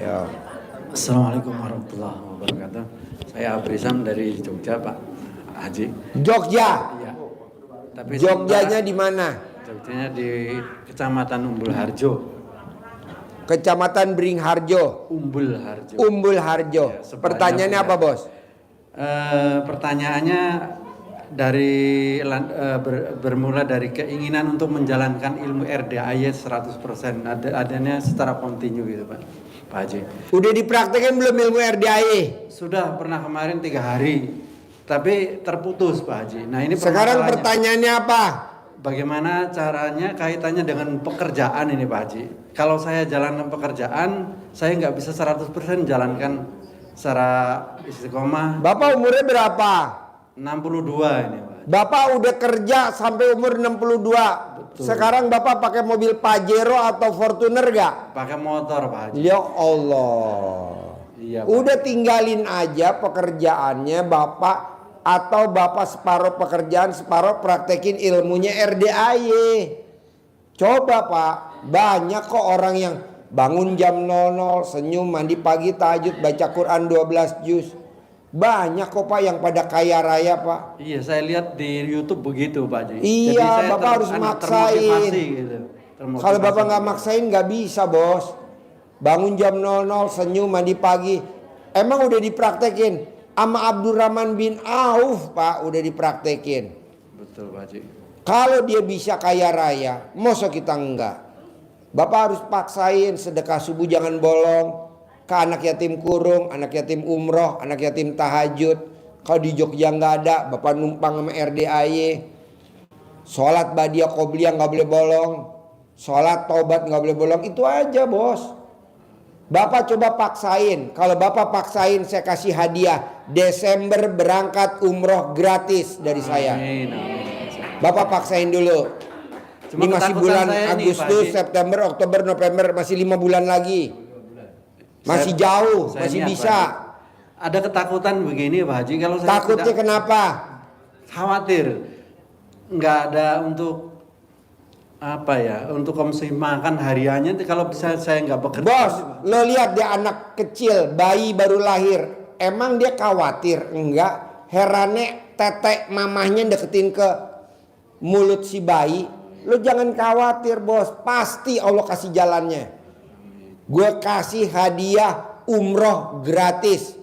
Ya. Assalamualaikum warahmatullahi wabarakatuh. Saya Abrizam dari Jogja, Pak Haji. Jogja. Iya. Tapi Jogjanya di mana? Jogjanya di Kecamatan Umbul Harjo. Kecamatan Beringharjo. Umbul Harjo. Umbul Harjo. Ya, Pertanyaannya apa, Bos? Pertanyaannya bermula dari keinginan untuk menjalankan ilmu RDAY 100%. Adanya secara kontinu gitu, Pak Haji. Udah dipraktekin belum ilmu RDAE? Sudah pernah kemarin 3 hari, tapi terputus, Pak Haji. Nah, ini Sekarang pertanyaannya apa? Bagaimana caranya kaitannya dengan pekerjaan ini, Pak Haji? Kalau saya jalankan pekerjaan, saya nggak bisa 100% jalankan secara istiqomah. Bapak umurnya berapa? 62 ini, Pak Haji. Bapak udah kerja sampai umur 62. Betul. Sekarang Bapak pakai mobil Pajero atau Fortuner gak? Pakai motor, Pak Haji. Ya Allah. Iya, Pak. Udah tinggalin aja pekerjaannya Bapak, atau Bapak separuh pekerjaan, separuh praktekin ilmunya RDAY. Coba Pak, banyak kok orang yang bangun jam 00, senyum, mandi pagi, tahajud, baca Quran 12 juz. Banyak kok Pak yang pada kaya raya, Pak. Iya, saya lihat di YouTube begitu, Pak Haji. Iya, jadi saya Bapak harus maksain. termotivasi gitu. Kalau Bapak nggak maksain nggak bisa, Bos. Bangun jam 00, senyum, mandi pagi. Emang udah dipraktekin sama Abdurrahman bin Auf, Pak, udah dipraktekin. Betul, Pak Haji. Kalau dia bisa kaya raya, masa kita enggak? Bapak harus paksain sedekah subuh jangan bolong. Ke anak yatim kurung, anak yatim umroh, anak yatim tahajud. Kalau di Jogja nggak ada, Bapak numpang sama RDAY. Sholat badiah qobliyah nggak boleh bolong. Sholat tobat nggak boleh bolong. Itu aja, Bos. Bapak coba paksain. Kalau Bapak paksain, saya kasih hadiah. Desember berangkat umroh gratis dari saya. Amin, amin. Bapak paksain dulu. Cuma Ini masih ketakutan bulan saya nih, Agustus, Pak Haji. September, Oktober, November. Masih 5 bulan lagi. Masih jauh, masih niat, bisa. Pak Haji. Ada ketakutan begini, Pak Haji. Kalau saya Takutnya kenapa? khawatir nggak ada untuk apa ya, untuk konsumsi makan hariannya. Kalau bisa saya nggak bekerja. Bos, lo lihat dia anak kecil, bayi baru lahir. Emang dia khawatir? Enggak. Herannya tetek mamahnya deketin ke mulut si bayi. Lo jangan khawatir, Bos. Pasti Allah kasih jalannya. Gue kasih hadiah umroh gratis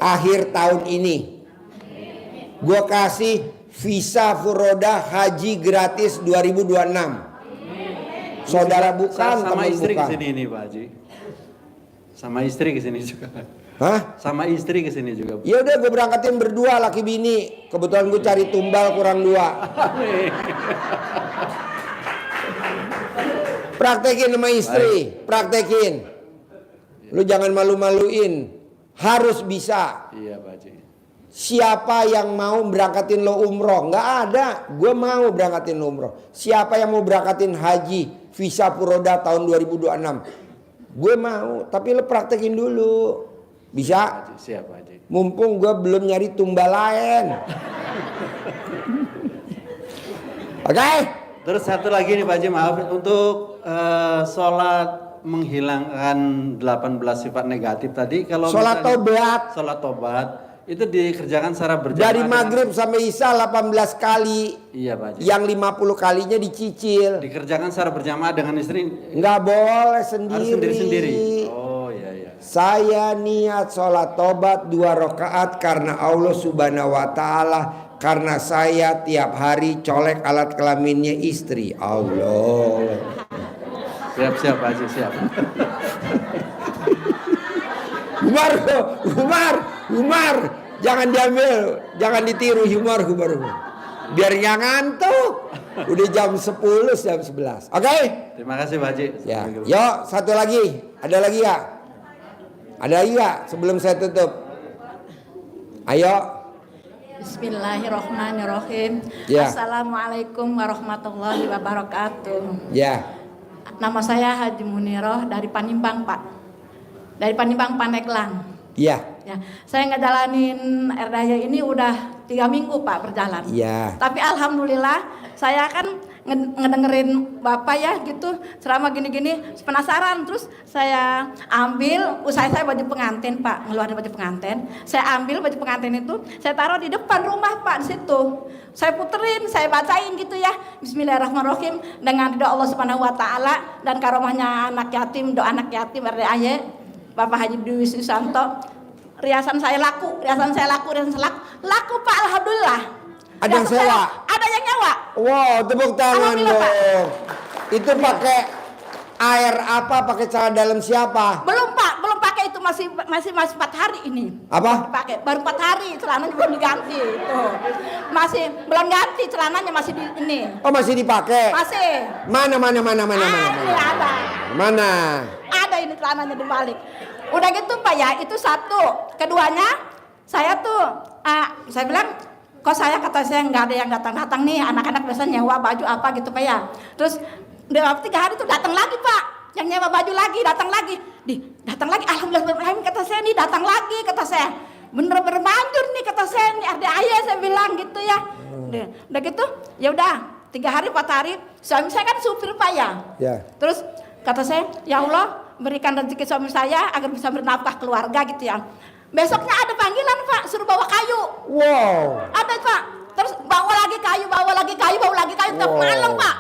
akhir tahun ini. Gue kasih visa furoda haji gratis 2026. Saudara bukan, sama teman istri bukan. kesini ini, Pak Haji. Sama istri kesini juga. Hah? Sama istri kesini juga. Ya udah gue berangkatin berdua laki bini. Kebetulan gue cari tumbal kurang 2. Praktekin sama istri, praktekin. Lu jangan malu-maluin. Harus bisa. Iya, Pak Haji. Siapa yang mau berangkatin lo umroh? Nggak ada. Gue mau berangkatin lo umroh. Siapa yang mau berangkatin haji visa furoda tahun 2026? Gue mau. Tapi lo praktekin dulu. Bisa? Haji, siap, Pak Haji. Mumpung gue belum nyari tumbal lain. Oke? Terus satu lagi nih Pak Haji, maaf, untuk sholat menghilangkan 18 sifat negatif tadi, kalau Sholat tobat. sholat tobat itu dikerjakan secara berjamaah Dari maghrib sampai isya 18 kali. Iya, Pak Haji. Yang 50 kalinya dicicil. Dikerjakan secara berjamaah dengan istri. Nggak boleh Harus sendiri. sendiri-sendiri. Oh, iya, iya. Saya niat sholat tobat 2 rakaat karena Allah subhanahu wa ta'ala. Karena saya tiap hari colek alat kelaminnya istri. Allah. Siap, Pak Haji, siap. Umar, jangan diambil, jangan ditiru Umar. Biar nggak ngantuk. Udah jam 10, jam 11. Oke? Terima kasih Pak Haji. Ya. Yuk, satu lagi. Ada lagi ya? Ada lagi ya sebelum saya tutup? Ayo. Bismillahirrohmanirrohim. Ya. Assalamualaikum warahmatullahi wabarakatuh. Ya. Nama saya Haji Muniroh dari Panimbang, Pak. Dari Panimbang Pandeglang. Ya. Ya, saya ngejalanin RDAY ini udah 3 minggu Pak berjalan. Ya. Tapi alhamdulillah saya kan ngedengerin Bapak ya gitu ceramah gini-gini penasaran, terus saya ambil, usai saya baju pengantin Pak, ngeluarin baju pengantin, saya ambil baju pengantin itu, saya taruh di depan rumah Pak di situ, saya puterin, saya bacain gitu ya, Bismillahirrahmanirrahim dengan doa Allah Subhanahu Wa Taala dan karomahnya anak yatim, doa anak yatim RDAY Bapak Haji Dwi Susanto. Riasan saya laku laku Pak, alhamdulillah. Ada yang sewa? Ada yang nyewa. Wow, tepuk tangan Alhamdulillah, Pak. dong. Itu pakai air apa? Pakai celana dalam siapa? Belum Pak, belum pakai itu, masih 4 hari ini. Apa? Pakai baru 4 hari, celananya belum diganti. Tuh. Masih belum ganti celananya, masih di ini. Oh, masih dipakai? Masih. Mana? Ini ada. Mana? Ada ini celananya dibalik. Udah gitu Pak ya, itu satu. Keduanya, saya tuh, saya bilang, kok kata saya nggak ada yang datang-datang nih, anak-anak biasanya nyewa baju apa gitu Pak ya. Terus udah 3 hari tuh datang lagi Pak, yang nyewa baju lagi, datang lagi, alhamdulillah kata saya nih, datang lagi kata saya, bener-bener manjur nih kata saya nih, ada ayah saya bilang gitu ya. Udah gitu, ya udah 3 hari 4 hari, suami saya kan supir Pak ya. Terus kata saya, ya Allah berikan rezeki suami saya agar bisa bernafkah keluarga gitu ya. Besoknya ada panggilan Pak, suruh bawa kayu. Wow. Ada Pak. Terus bawa lagi kayu tiap malam Pak.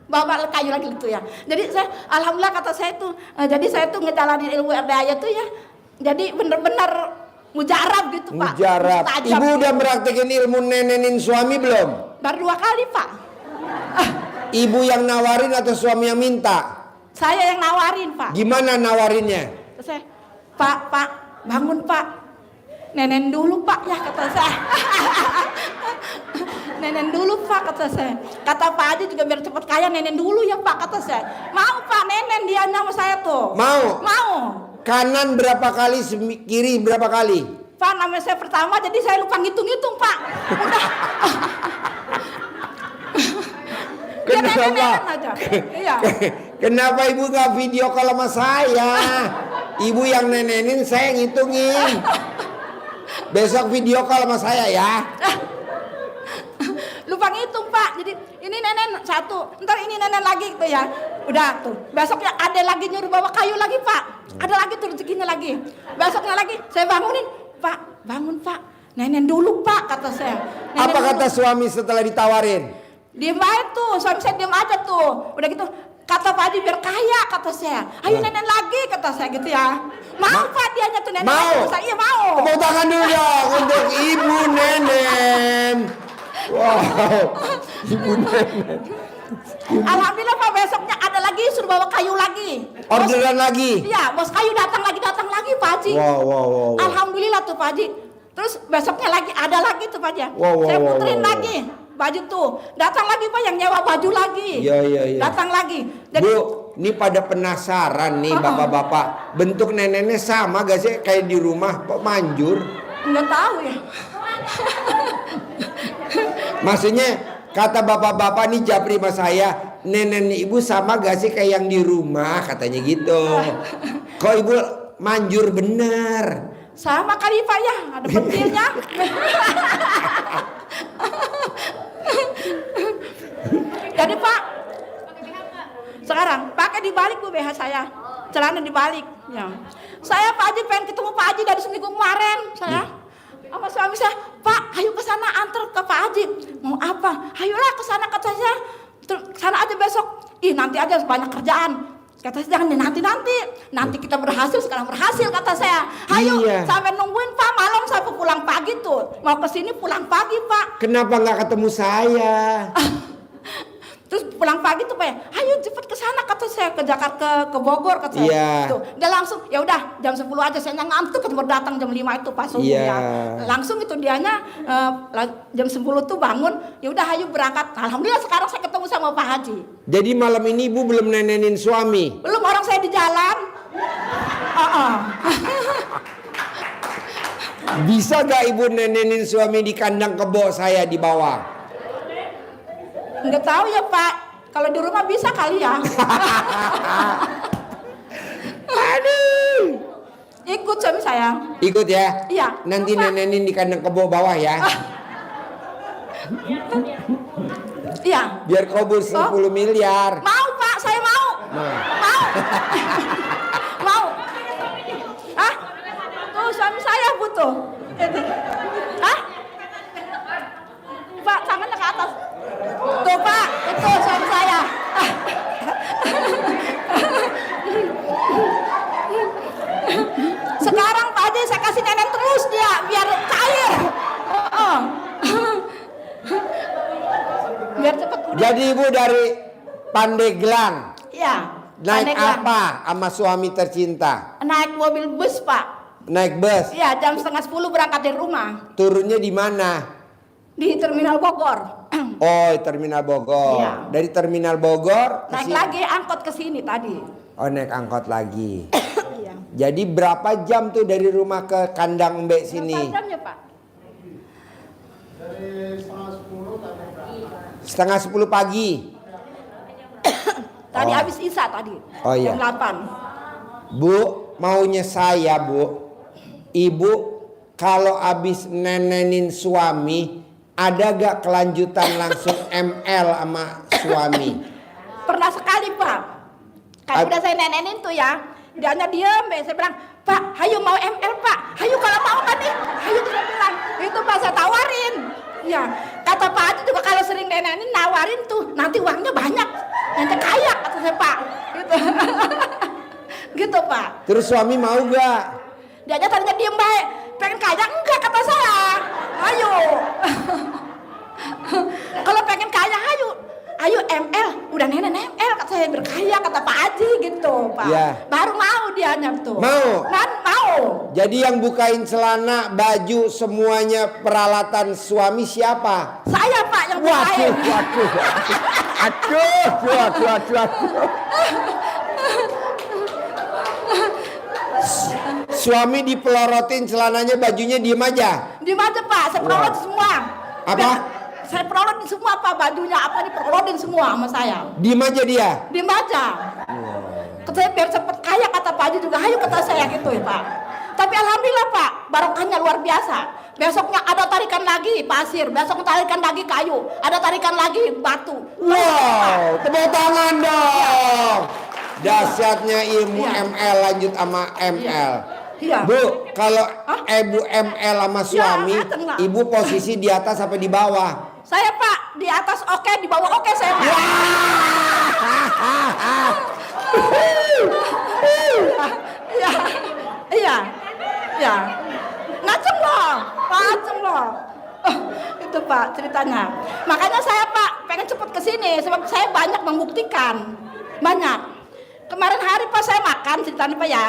Bawa kayu lagi gitu ya. Jadi saya alhamdulillah kata saya tuh, jadi saya tuh ngejalanin ilmu RDAY tuh ya. Jadi bener-bener mujarab gitu Pak. Mujarab. Mustajab Ibu gitu. udah praktekin ilmu nenenin suami belum? Baru 2 kali Pak. Ibu yang nawarin atau suami yang minta? Saya yang nawarin Pak. Gimana nawarinnya? Terus saya, Pak, bangun Pak. Nenen dulu Pak ya kata saya. Nenen dulu Pak kata saya. Kata Pak Haji juga biar cepat kaya, nenen dulu ya Pak kata saya. Mau Pak, nenen dia sama saya tuh. Mau. Kanan berapa kali, kiri berapa kali? Pak, namanya saya pertama jadi saya lupa ngitung-ngitung Pak. Udah. Kenapa? Nenen aja. Iya. Kenapa ibu gak video call sama saya? Ibu yang nenenin, saya ngitungin. Besok video call sama saya ya. Lupa ngitung Pak. Jadi ini nenen 1, ntar ini nenen lagi gitu ya. Udah tuh. Besoknya ada lagi nyuruh bawa kayu lagi Pak. Ada lagi tuh rezekinya lagi. Besoknya lagi saya bangunin, Pak, bangun Pak. Nenen dulu Pak kata saya. Nenen Apa dulu. kata suami setelah ditawarin? Diem aja tuh, suami saya diem aja tuh. Udah gitu, kata Pak Haji biar kaya kata saya. Ayo nenen lagi kata saya gitu ya. Mau Pak dianya tuh nenen mau. lagi. Saya iya mau. Tepuk tangan dulu dong untuk ibu nenen. Wow, ibu nenen. Alhamdulillah Pak, besoknya ada lagi suruh bawa kayu lagi. Orderan lagi? Iya, bos kayu datang lagi Pak Haji. Wow. Alhamdulillah tuh Pak Haji. Terus besoknya lagi ada lagi tuh Pak Haji. Wow, saya puterin wow. lagi baju tuh. Datang lagi Pak yang nyewa baju lagi. Iya. Datang lagi. Jadi, Bu, ini pada penasaran nih bapak-bapak. Bentuk neneknya sama gak sih kayak di rumah? Kok manjur? nggak tahu ya. Maksudnya kata bapak-bapak nih japri sama saya, nenek ibu sama gak sih kayak yang di rumah? Katanya gitu. Kok ibu manjur bener? Sama kali Pak ya, ada pentilnya. Jadi Pak, sekarang pakai dibalik Bu BH saya, celana dibalik. Ya. Saya Pak Haji pengen ketemu Pak Haji dari seminggu kemarin. Saya sama suami saya, Pak, ayo ke sana antar ke Pak Haji. Mau apa? Ayolah ke sana kata saya. Sana aja besok. Ih nanti aja banyak kerjaan. Kata saya jangan nanti kita berhasil, sekarang berhasil kata saya. Ayo sampai nungguin Pak malam sampai pulang pagi tuh. Mau ke sini pulang pagi Pak. Kenapa nggak ketemu saya? Terus pulang pagi tuh Pak ya, ayo cepet ke sana kata saya, ke Jakarta ke Bogor kata saya. Iya. Tuh, dia langsung ya udah jam 10 aja saya ngantuk baru datang jam 5 itu pas subuh ya. Langsung itu dianya jam 10 tuh bangun, ya udah ayo berangkat. Alhamdulillah sekarang saya ketemu sama Pak Haji. Jadi malam ini ibu belum nenenin suami? Belum, orang saya di jalan. Bisa gak ibu nenenin suami di kandang kebo saya di bawah? Nggak tahu ya Pak, kalau di rumah bisa kali ya. Aduh. Ikut suami saya. Ikut ya? Iya. Nanti nenenin di kandang kebo bawah ya. Iya. Biar kabul 10 miliar. Mau Pak, saya mau. Mau. Mau. Hah? Tuh suami saya butuh. Hah? Pak, tangannya ke atas. Tuh Pak, itu suami saya. Sekarang Pak Haji saya kasih nenek terus dia biar cair. Oh. Biar cepet udah. Jadi ibu dari Pandeglang. Iya. Naik Pandeglang. apa sama suami tercinta? Naik mobil bus Pak. Naik bus. Iya, jam 9:30 berangkat dari rumah. Turunnya di mana? Di Terminal Bogor. Oh, Terminal Bogor. Iya. Dari Terminal Bogor ke Naik sini. lagi angkot ke sini tadi. Oh, naik angkot lagi. Iya. Jadi berapa jam tuh dari rumah ke kandang Mbak sini? Berapa jamnya, Pak? Setengah 10 pagi. Tadi Oh. habis Isya tadi. Oh, iya. Jam 8. Bu, maunya saya, Bu. Ibu kalau habis nenenin suami, ada gak kelanjutan langsung ML sama suami? Pernah sekali, Pak. Kan udah saya nenenin tuh ya. Dianya diem, saya bilang, Pak, hayu mau ML, Pak. Hayu kalau mau kan nih. Hayu dia bilang, itu Pak saya tawarin. Ya, kata Pak Haji juga kalau sering nenenin nawarin tuh, nanti uangnya banyak. Nanti kaya, kata saya Pak. Gitu. Gitu Pak. Terus suami mau gak? Dianya tadinya diem baik. Pengen kaya enggak kata saya. Ayo. Kalau pengen kaya ayo. Ayo ML, udah nenek ML kata saya berkaya kata Pak Haji gitu Pak. Ya. Baru mau dianya tuh. Mau? Mau. Jadi yang bukain celana, baju, semuanya peralatan suami siapa? Saya Pak yang bukain. Aduh. Suami dipelorotin celananya, bajunya diem aja. Di mana Pak? Saya perolot semua. Apa? Saya perolot semua Pak, bajunya apa diperolotin semua sama saya. Diem aja dia. Diem aja. Kata saya biar cepet kaya kata Pak Haji juga, ayo kata saya gitu ya Pak. Tapi alhamdulillah Pak, barokahnya luar biasa. Besoknya ada tarikan lagi pasir, besok tarikan lagi kayu, ada tarikan lagi batu. Wow, tepuk tangan dong. Dahsyatnya ilmu Iya. ML lanjut sama ML. Iya. Bu, kalau ibu ML sama suami, dateng lah. ibu posisi di atas apa di bawah? Saya Pak di atas oke, di bawah oke saya Pak. Iya, iya, iya. Ngaceng loh, ngaceng loh. Itu Pak ceritanya. Makanya saya Pak pengen cepet kesini sebab saya banyak membuktikan, banyak. Kemarin hari Pak saya makan ceritanya Pak ya,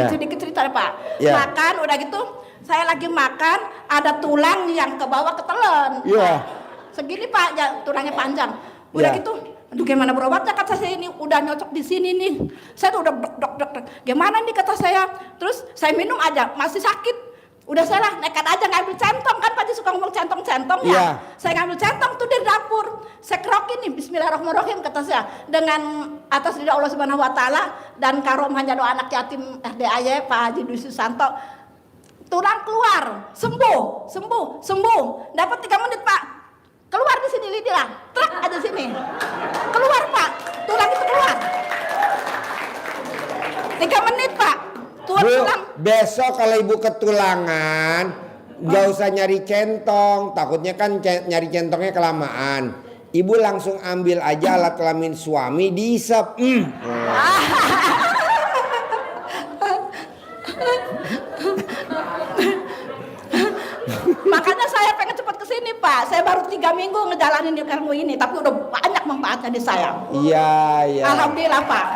sedikit cerita Pak. Yeah. Makan udah gitu, saya lagi makan ada tulang yang ke bawah ketelen. Iya. Segini Pak, ya, tulangnya panjang. Udah Ya. gitu, aduh gimana berobatnya kata saya ini udah nyocok di sini nih. Saya tuh udah dok. Gimana nih kata saya. Terus saya minum aja masih sakit. Udah saya lah nekat aja ngambil centong kan Pak Haji suka ngomong centong-centong ya. Iya. Saya ngambil centong tuh dari dapur. Saya kerokin nih bismillahirrahmanirrahim kata saya dengan atas ridha Allah Subhanahu wa taala dan karomahnya doa anak yatim RDAY Pak Haji Dwi Susanto. Tulang keluar, sembuh. Dapat 3 menit Pak. Keluar di sini lidah, truk ada sini. Keluar Pak, tulang itu keluar. 3 menit Pak, Bu, tulang. besok kalau ibu ketulangan, nggak usah nyari centong. Takutnya kan nyari centongnya kelamaan. Ibu langsung ambil aja alat kelamin suami, diisep. Makanya saya pengen cepat kesini Pak. Saya baru 3 minggu ngejalanin ilmu ini, tapi udah banyak manfaatnya di saya. Iya. Alhamdulillah Pak.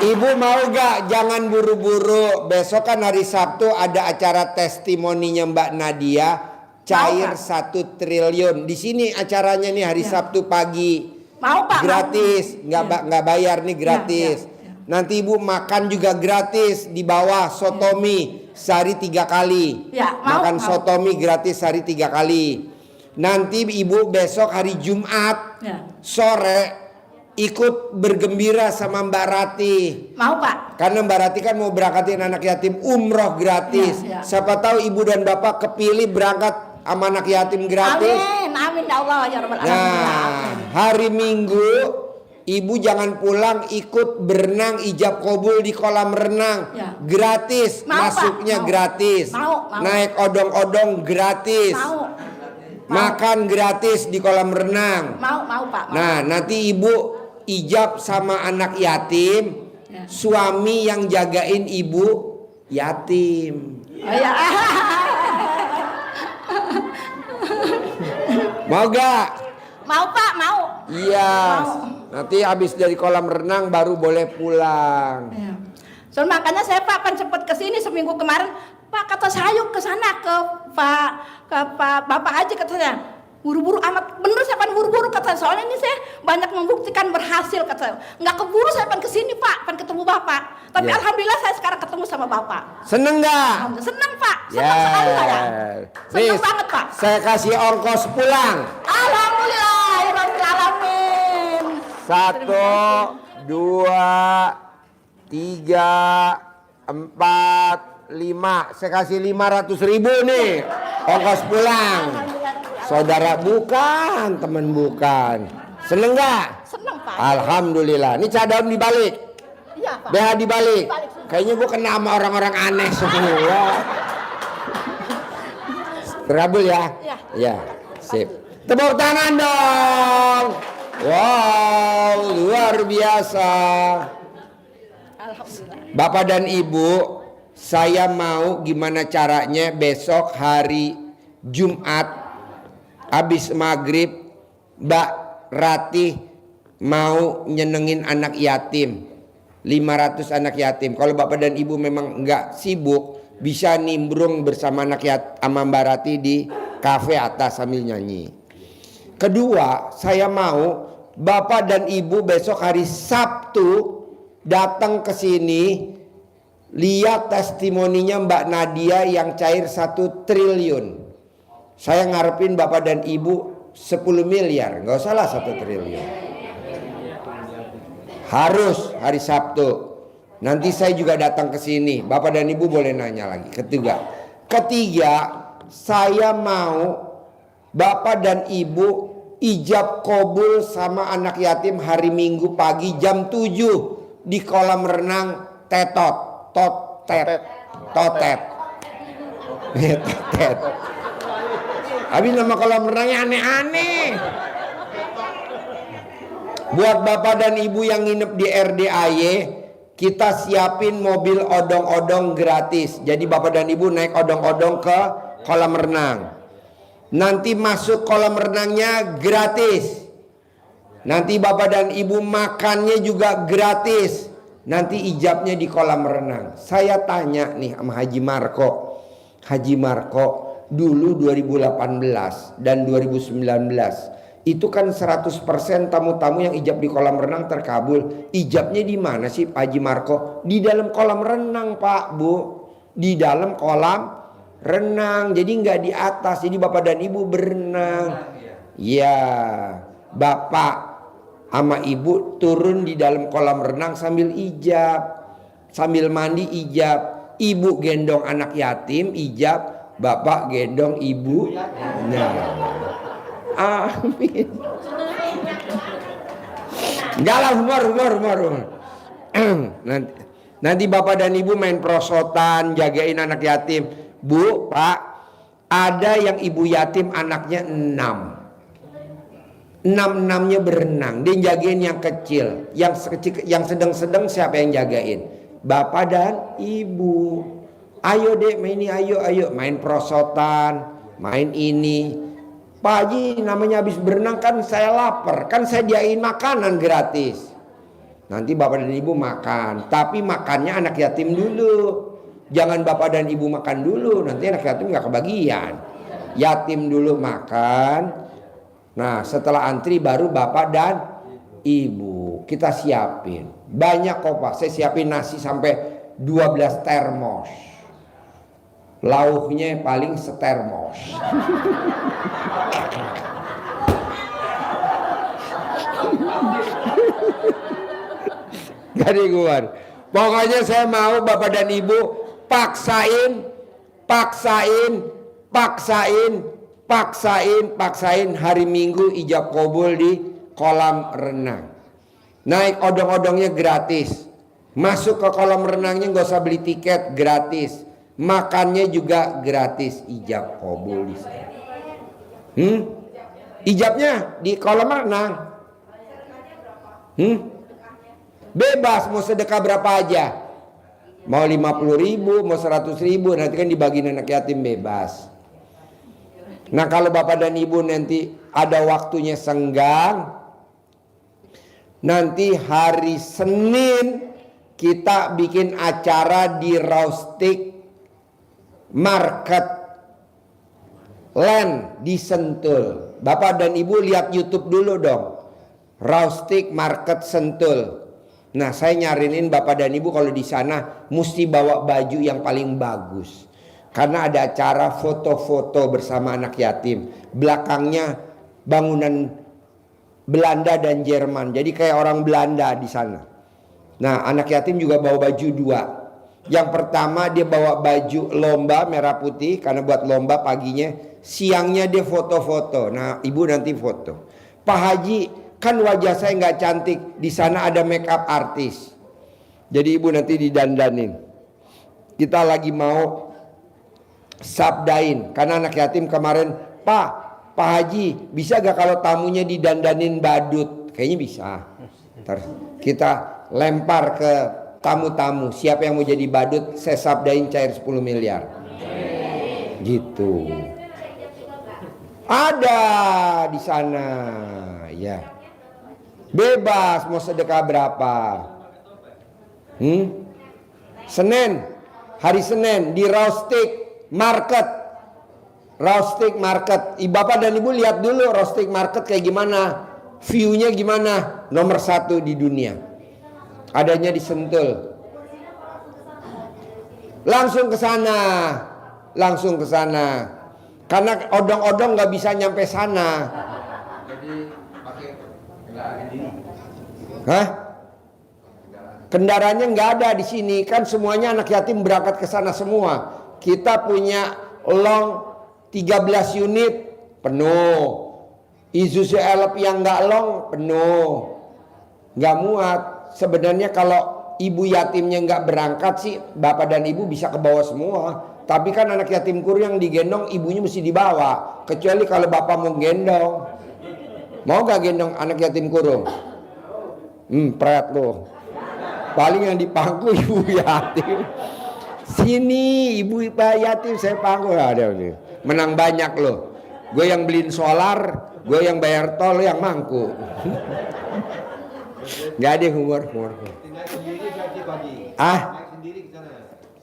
Ibu mau gak? Jangan buru-buru. Besok kan hari Sabtu ada acara testimoninya Mbak Nadia. Cair Mau, 1 triliun. Di sini acaranya nih hari Sabtu pagi. Mau Pak? Gratis, nggak bayar nih gratis. Nanti ibu makan juga gratis di bawah sotomi sehari 3 kali. Ya, mau, Makan mau. sotomi gratis sehari 3 kali. Nanti ibu besok hari Jumat sore ikut bergembira sama Mbak Rati. Mau Pak? Karena Mbak Rati kan mau berangkatin anak yatim umroh gratis. Ya. Siapa tahu ibu dan bapak kepilih berangkat sama anak yatim gratis. Amin, amin ya Allah ya Rabbal alamin. Nah, hari Minggu ibu jangan pulang, ikut berenang ijab kabul di kolam renang. Ya. Gratis, Mau, Pak. masuknya Mau. gratis. Mau. Naik odong-odong gratis. Mau. Makan gratis di kolam renang. Mau Pak. Mau. Nah, nanti ibu ijab sama anak yatim. Ya. Suami yang jagain ibu yatim. Oh ya. Mau gak? Mau Pak, mau. Iya. Mau. Nanti habis dari kolam renang baru boleh pulang. Ya. So makanya saya Pak kan sempat ke sini seminggu kemarin. Pak kata saya yuk ke sana ke Pak Bapak Haji kata saya. Buru-buru amat, bener saya pan buru-buru kata saya. Soalnya ini saya banyak membuktikan berhasil kata saya. Nggak keburu saya pan kesini Pak, pan ketemu Bapak. Tapi Ya. alhamdulillah saya sekarang ketemu sama Bapak. Seneng gak? Senang Pak, senang sekali saya. Senang Nis, banget Pak. saya kasih ongkos pulang. Alhamdulillah, Rabbil alamin. 1, 2, 3, 4, 5. Saya kasih 500.000 nih ongkos pulang. Saudara bukan, teman bukan. Seneng gak? Senang Pak. Alhamdulillah. Ini cadar dibalik. Iya Pak. BH dibalik. Dibalik. Kayaknya gue kena sama orang-orang aneh semua. Terabul ya? Iya. Ya, sip. Tepuk tangan dong. Wow, luar biasa. Alhamdulillah. Bapak dan Ibu, saya mau gimana caranya besok hari Jumat habis maghrib Mbak Ratih mau nyenengin anak yatim 500 anak yatim. Kalau Bapak dan Ibu memang nggak sibuk, bisa nimbrung bersama anak yatim sama Mbak Ratih di kafe atas sambil nyanyi. Kedua, saya mau Bapak dan Ibu besok hari Sabtu datang ke sini, lihat testimoninya Mbak Nadia yang cair 1 triliun. Saya ngarepin Bapak dan Ibu 10 miliar, nggak usah lah 1 triliun. Harus hari Sabtu. Nanti saya juga datang ke sini. Bapak dan Ibu boleh nanya lagi. Ketiga, saya mau Bapak dan Ibu ijab kabul sama anak yatim hari Minggu pagi jam 7 di kolam renang Totet. Totet. Habis nama kolam renangnya aneh-aneh. Buat Bapak dan Ibu yang nginep di RDAY, kita siapin mobil odong-odong gratis. Jadi Bapak dan Ibu naik odong-odong ke kolam renang. Nanti masuk kolam renangnya gratis. Nanti Bapak dan Ibu makannya juga gratis. Nanti ijabnya di kolam renang. Saya tanya nih sama Haji Marco. Haji Marco dulu 2018 dan 2019 itu kan 100% tamu-tamu yang ijab di kolam renang terkabul. Ijabnya di mana sih Pak Haji Marco? Di dalam kolam renang Pak Bu. Di dalam kolam renang. Jadi nggak di atas. Jadi Bapak dan Ibu berenang. Ya, Bapak sama Ibu turun di dalam kolam renang sambil ijab, sambil mandi ijab. Ibu gendong anak yatim ijab. Bapak gendong ibu. Nah, amin. Jalan humor. Nanti Bapak dan Ibu main prosotan, jagain anak yatim. Bu, Pak, ada yang ibu yatim anaknya 6. 6-6-nya berenang. Dia jagain yang kecil. Yang sedang-sedang siapa yang jagain? Bapak dan Ibu. Ayo dek main ini, ayo main prosotan, main ini. Pak Haji namanya habis berenang kan saya lapar, kan saya diain makanan gratis. Nanti Bapak dan Ibu makan, tapi makannya anak yatim dulu. Jangan Bapak dan Ibu makan dulu, nanti anak yatim nggak kebagian. Yatim dulu makan. Nah setelah antri baru Bapak dan Ibu kita siapin. Banyak kok Pak, saya siapin nasi sampai 12 termos. Lauknya paling setermos. Jadi gue, pokoknya saya mau Bapak dan Ibu paksain paksain hari Minggu ijab kabul di kolam renang. Naik odong-odongnya gratis. Masuk ke kolam renangnya nggak usah beli tiket, gratis. Makannya juga gratis, ijab kabul di sana. Ijabnya di kolam renang. Bebas mau sedekah berapa aja. Mau 50.000, mau 100.000, nanti kan dibagiin anak yatim bebas. Nah kalau bapak dan ibu nanti ada waktunya senggang, nanti hari Senin kita bikin acara di Raustik Market Land di Sentul. Bapak dan ibu lihat YouTube dulu dong, Raustik Market Sentul. Nah saya nyarinin bapak dan ibu kalau di sana mesti bawa baju yang paling bagus, karena ada acara foto-foto bersama anak yatim. Belakangnya bangunan Belanda dan Jerman, jadi kayak orang Belanda di sana. Nah anak yatim juga bawa baju dua. Yang pertama dia bawa baju lomba merah putih karena buat lomba paginya, siangnya dia foto-foto. Nah ibu nanti foto. Pak Haji, kan wajah saya nggak cantik, di sana ada make up artis. Jadi ibu nanti didandanin. Kita lagi mau sabdain, karena anak yatim kemarin, Pak Haji, bisa gak kalau tamunya didandanin badut? Kayaknya bisa. Ntar kita lempar ke tamu-tamu, siapa yang mau jadi badut, saya sabdain cair 10 miliar. Gitu. Ada di sana, ya. Bebas mau sedekah berapa. Senin, hari Senin di Raustik Market. Raustik Market. Bapak dan ibu lihat dulu Raustik Market kayak gimana, view-nya gimana. Nomor 1 di dunia. Adanya di Sentul. Langsung ke sana. Langsung ke sana. Karena odong-odong nggak bisa nyampe sana. Hah? Kendaraannya nggak ada di sini, kan semuanya anak yatim berangkat ke sana semua. Kita punya long 13 unit penuh. Isuzu Elf yang nggak long penuh, nggak muat. Sebenarnya kalau ibu yatimnya nggak berangkat sih, bapak dan ibu bisa ke bawah semua. Tapi kan anak yatim kur yang digendong, ibunya mesti dibawa. Kecuali kalau bapak mau gendong. Mau gak gendong anak yatim kurung? Pret loh. Paling yang dipangku ibu yatim. Sini ibu yatim saya pangku. Ada nih. Menang banyak loh. Gue yang beliin solar, gue yang bayar tol, yang mangku. Gak ada humor.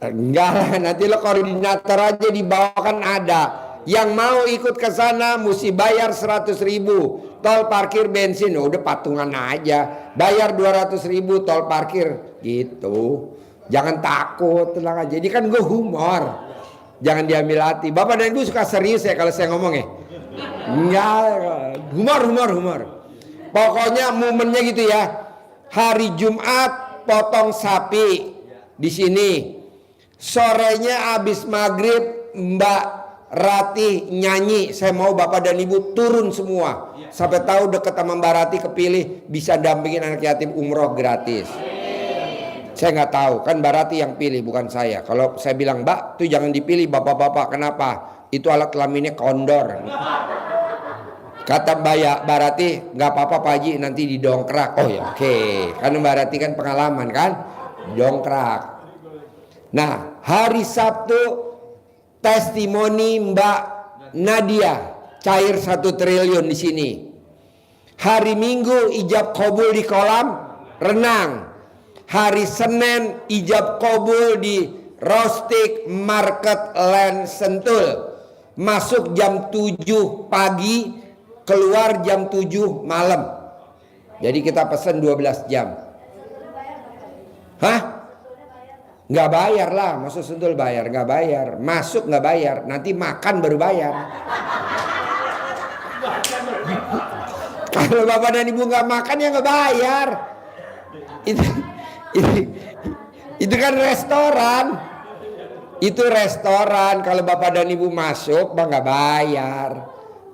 Enggak lah, nanti lo koordinator aja dibawakan ada. Yang mau ikut ke sana mesti bayar 100.000 tol parkir bensin, udah patungan aja. Bayar 200.000 tol parkir gitu. Jangan takut, tenang aja. Jadi kan gue humor, jangan diambil hati. Bapak dan ibu suka serius ya kalau saya ngomong ya? Enggak, humor. Pokoknya momennya gitu ya. Hari Jumat potong sapi di sini. Sorenya habis maghrib Mbak Rati nyanyi, saya mau bapak dan ibu turun semua. Sampai tahu deket sama Mbak Rati kepilih bisa dampingin anak yatim umroh gratis. Saya nggak tahu, kan Mbak Rati yang pilih bukan saya. Kalau saya bilang Mbak tuh jangan dipilih bapak-bapak, kenapa? Itu alat kelaminnya kondor. Kata Mbak Rati nggak apa-apa Pak Haji nanti didongkrak. Oh ya oke. Karena Mbak Rati kan pengalaman kan, dongkrak. Nah hari Sabtu testimoni Mbak Nadia cair 1 triliun di sini. Hari Minggu ijab kabul di kolam renang. Hari Senin ijab kabul di Raustik Market Land Sentul. Masuk jam 7 pagi, keluar jam 7 malam. Jadi kita pesan 12 jam. Hah? Nggak bayar lah, masuk Sentul bayar, nggak bayar. Masuk nggak bayar, nanti makan baru bayar. Kalau bapak dan ibu nggak makan ya nggak bayar. Itu kan restoran. Itu restoran, kalau bapak dan ibu masuk bang nggak bayar.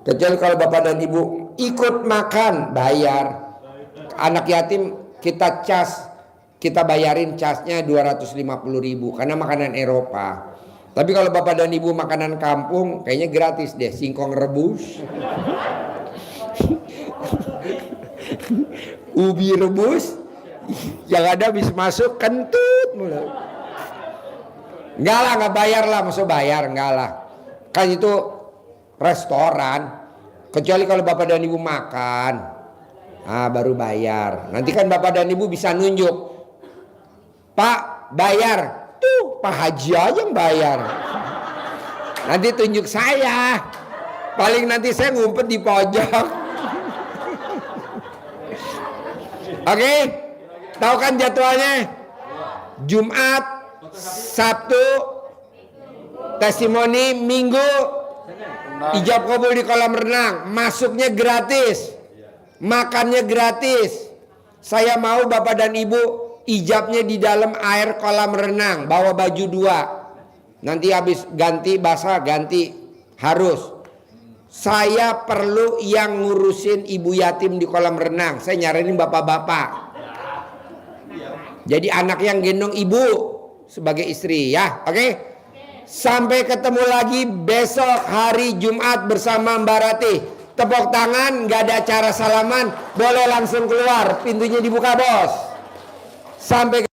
Kecuali kalau bapak dan ibu ikut makan bayar. Anak yatim kita kita bayarin casnya 250.000 karena makanan Eropa. Tapi kalau bapak dan ibu makanan kampung kayaknya gratis deh, singkong rebus, ubi rebus, yang ada habis masuk kentut mulu. Enggak lah, nggak bayar lah, maksud bayar enggak lah. Kan itu restoran. Kecuali kalau bapak dan ibu makan, baru bayar. Nanti kan bapak dan ibu bisa nunjuk, Pak bayar. Tuh Pak Haji aja yang bayar. Nanti tunjuk saya. Paling nanti saya ngumpet di pojok. Oke, tahu kan jadwalnya? Jumat, Sabtu, testimoni, Minggu, ijab kabul di kolam renang. Masuknya gratis, makannya gratis. Saya mau bapak dan ibu ijabnya di dalam air kolam renang, bawa baju 2. Nanti habis ganti basah, ganti harus. Saya perlu yang ngurusin ibu yatim di kolam renang. Saya nyariin bapak-bapak. Jadi anak yang gendong ibu sebagai istri ya, oke? Sampai ketemu lagi besok hari Jumat bersama Mbak Rati. Tepuk tangan, nggak ada acara salaman, boleh langsung keluar, pintunya dibuka bos. Sampai